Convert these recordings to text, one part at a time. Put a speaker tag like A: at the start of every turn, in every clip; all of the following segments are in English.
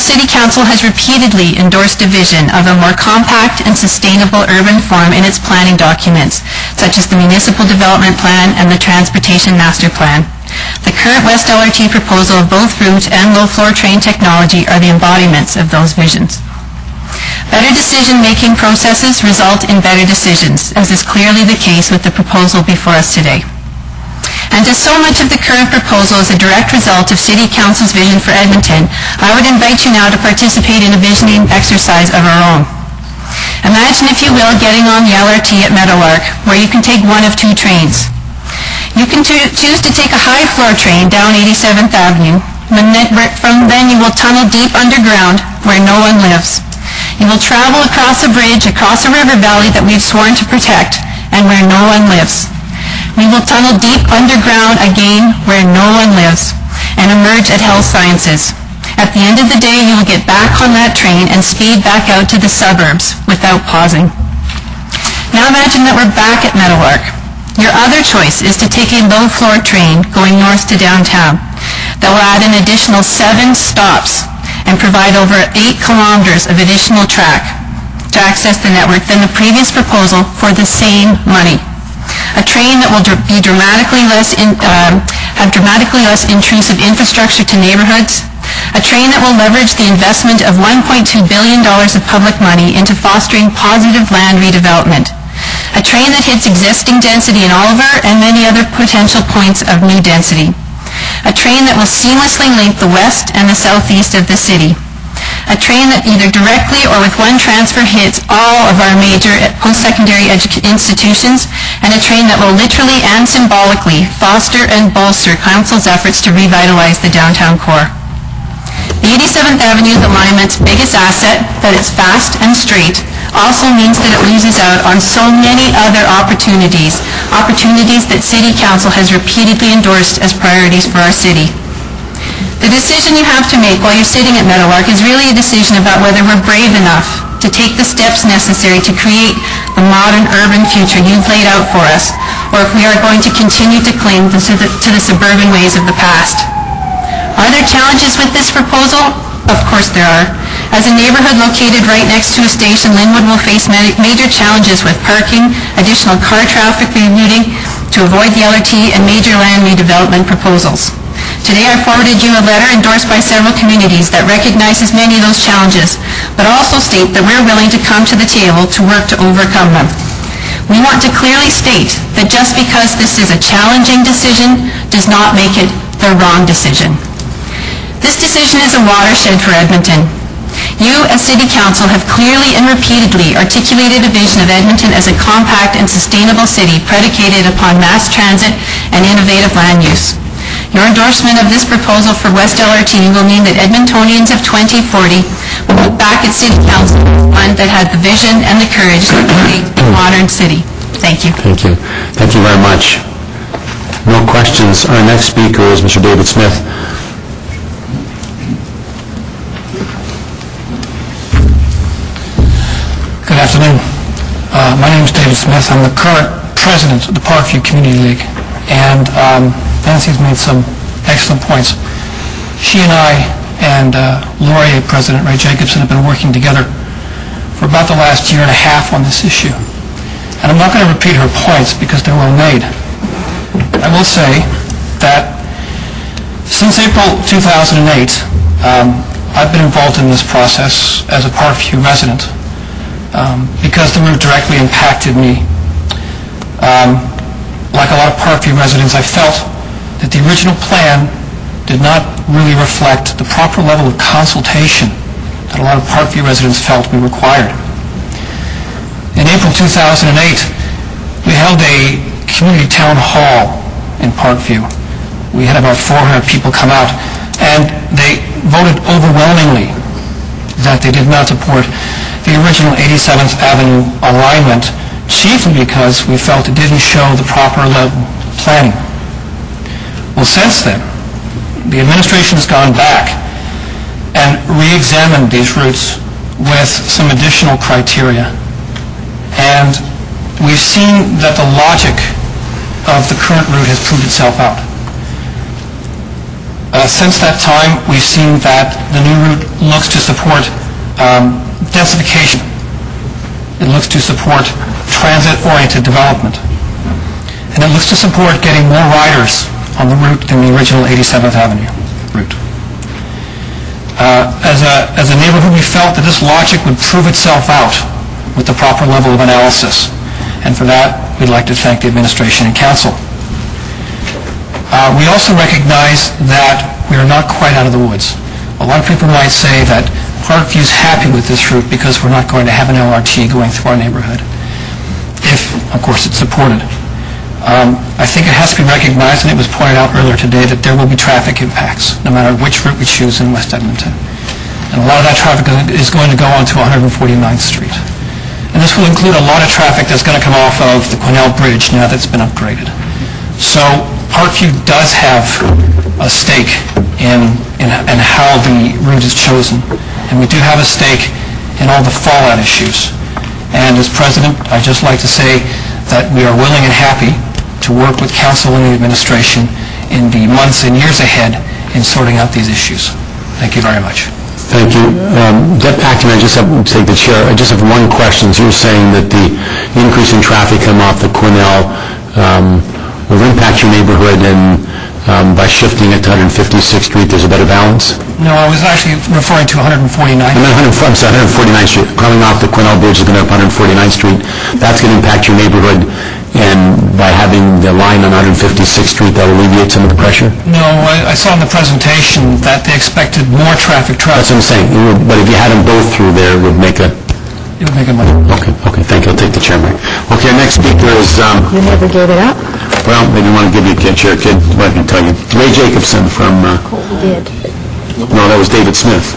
A: City Council has repeatedly endorsed a vision of a more compact and sustainable urban form in its planning documents, such as the Municipal Development Plan and the Transportation Master Plan. The current West LRT proposal of both route and low-floor train technology are the embodiments of those visions. Better decision-making processes result in better decisions, as is clearly the case with the proposal before us today. And as so much of the current proposal is a direct result of City Council's vision for Edmonton, I would invite you now to participate in a visioning exercise of our own. Imagine, if you will, getting on the LRT at Meadowlark, where you can take one of two trains. You can choose to take a high-floor train down 87th Avenue. From then you will tunnel deep underground where no one lives. You will travel across a bridge, across a river valley that we've sworn to protect, and where no one lives. We will tunnel deep underground again where no one lives and emerge at Health Sciences. At the end of the day, you will get back on that train and speed back out to the suburbs without pausing. Now imagine that we're back at Meadowlark. Your other choice is to take a low-floor train going north to downtown that will add an additional 7 stops and provide over 8 kilometers of additional track to access the network than the previous proposal for the same money. A train that will be have dramatically less intrusive infrastructure to neighborhoods. A train that will leverage the investment of $1.2 billion of public money into fostering positive land redevelopment. A train that hits existing density in Oliver and many other potential points of new density. A train that will seamlessly link the west and the southeast of the city. A train that either directly or with one transfer hits all of our major post-secondary institutions, and a train that will literally and symbolically foster and bolster Council's efforts to revitalize the downtown core. The 87th Avenue's alignment's biggest asset, that it's fast and straight, also means that it loses out on so many other opportunities that City Council has repeatedly endorsed as priorities for our city. The decision you have to make while you're sitting at Meadowlark is really a decision about whether we're brave enough to take the steps necessary to create the modern urban future you've laid out for us, or if we are going to continue to cling to the suburban ways of the past. Are there challenges with this proposal? Of course there are. As a neighborhood located right next to a station, Linwood will face major challenges with parking, additional car traffic rerouting to avoid the LRT, and major land redevelopment proposals. Today I forwarded you a letter endorsed by several communities that recognizes many of those challenges, but also state that we're willing to come to the table to work to overcome them. We want to clearly state that just because this is a challenging decision does not make it the wrong decision. This decision is a watershed for Edmonton. You, as City Council, have clearly and repeatedly articulated a vision of Edmonton as a compact and sustainable city predicated upon mass transit and innovative land use. Your endorsement of this proposal for West LRT will mean that Edmontonians of 2040 will look back at City Council as one that had the vision and the courage to create a modern city. Thank you.
B: Thank you. Thank you very much. No questions. Our next speaker is Mr. David Smith.
C: Good afternoon. My name is David Smith. I'm the current president of the Parkview Community League, and Nancy's made some excellent points. She and I and Laurier President Ray Jacobson have been working together for about the last year and a half on this issue. And I'm not going to repeat her points because they're well made. I will say that since April 2008, I've been involved in this process as a Parkview resident because the route directly impacted me. Like a lot of Parkview residents, I felt that the original plan did not really reflect the proper level of consultation that a lot of Parkview residents felt we required. In April 2008, we held a community town hall in Parkview. We had about 400 people come out, and they voted overwhelmingly that they did not support the original 87th Avenue alignment, chiefly because we felt it didn't show the proper level of planning. Well, since then, the administration has gone back and re-examined these routes with some additional criteria. And we've seen that the logic of the current route has proved itself out. Since that time, we've seen that the new route looks to support densification. It looks to support transit-oriented development. And it looks to support getting more riders on the route than the original 87th Avenue route. As a neighborhood, we felt that this logic would prove itself out with the proper level of analysis. And for that, we'd like to thank the administration and council. We also recognize that we are not quite out of the woods. A lot of people might say that Parkview's happy with this route because we're not going to have an LRT going through our neighborhood, if, of course, it's supported. I think it has to be recognized, and it was pointed out earlier today, that there will be traffic impacts, no matter which route we choose in West Edmonton. And a lot of that traffic is going to go onto 149th Street. And this will include a lot of traffic that's going to come off of the Quesnel Bridge now that's been upgraded. So Parkview does have a stake in how the route is chosen. And we do have a stake in all the fallout issues. And as president, I'd just like to say that we are willing and happy to work with council and the administration in the months and years ahead in sorting out these issues. Thank you very much.
B: Thank you. Deputy Acting, I just have to take the chair. I just have one question. So you're saying that the increase in traffic coming off the Quesnel will impact your neighborhood, and by shifting it to 156th Street, there's a better balance?
C: No, I was actually referring to 149th.
B: I meant 149th Street. Coming off the Quesnel Bridge is going to up 149th Street. That's going to impact your neighborhood, and by having the line on 156th Street, that will alleviate some of the pressure?
C: No, I saw in the presentation that they expected more traffic.
B: That's what I'm saying. But if you had them both through there, it would make a...
C: It would make a much...
B: Okay, thank you. I'll take the chair back. Okay, our next speaker is...
D: You never gave it up?
B: Well, they didn't want to give you a chair, kid. What can I tell you? Ray Jacobson from...
D: We did.
B: No, that was David Smith.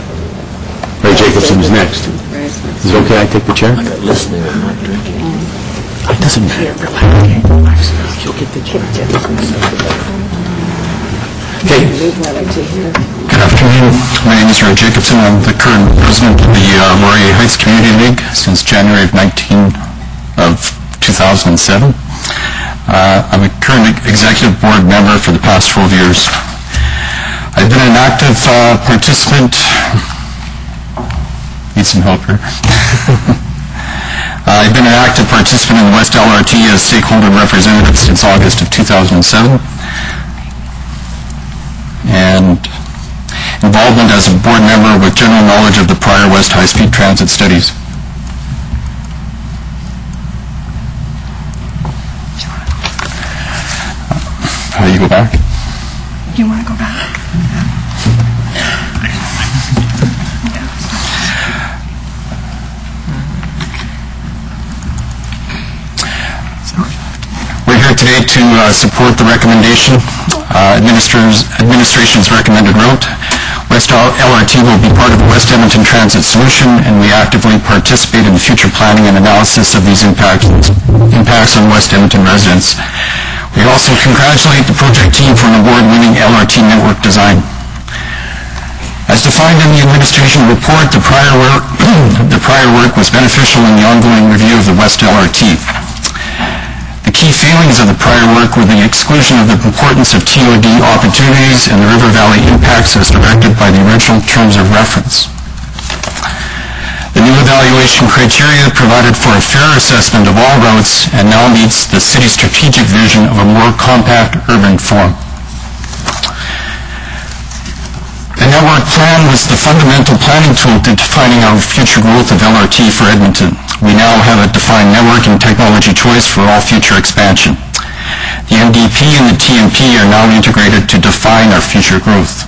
B: Ray Jacobson is next. Is it okay I take the chair?
E: Listening and not drinking.
B: It doesn't matter.
E: She'll get the chair.
B: Okay.
F: Good afternoon. My name is Ray Jacobson. I'm the current president of the Laurier Heights Community League since January of 2007. I'm a current executive board member for the past 12 years. I've been an active participant. Need some help here. I've been an active participant in the West LRT as stakeholder representative since August of 2007. And involvement as a board member with general knowledge of the prior West high-speed transit studies. How do you go back?
D: You want to go back?
F: We're here today to support the recommendation, administration's recommended route. West LRT will be part of the West Edmonton Transit Solution, and we actively participate in the future planning and analysis of these impacts on West Edmonton residents. We also congratulate the project team for an award-winning LRT network design. As defined in the administration report, the prior work was beneficial in the ongoing review of the West LRT. The key failings of the prior work were the exclusion of the importance of TOD opportunities and the River Valley impacts as directed by the original terms of reference. The new evaluation criteria provided for a fair assessment of all routes and now meets the city's strategic vision of a more compact urban form. The network plan was the fundamental planning tool to defining our future growth of LRT for Edmonton. We now have a defined network and technology choice for all future expansion. The NDP and the TMP are now integrated to define our future growth.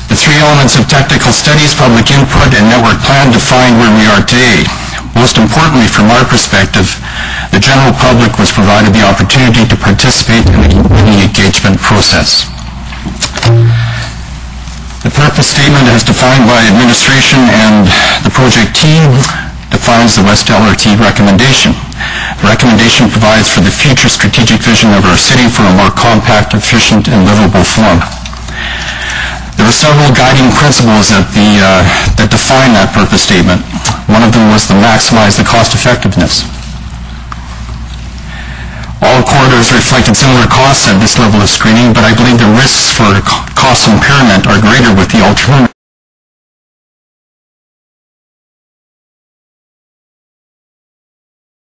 F: The three elements of technical studies, public input, and network plan define where we are today. Most importantly, from our perspective, the general public was provided the opportunity to participate in the engagement process. The purpose statement as defined by administration and the project team defines the West LRT recommendation. The recommendation provides for the future strategic vision of our city for a more compact, efficient, and livable form. There were several guiding principles that define that purpose statement. One of them was to maximize the cost effectiveness. All corridors reflected similar costs at this level of screening, but I believe the risks for cost impairment are greater with the alternative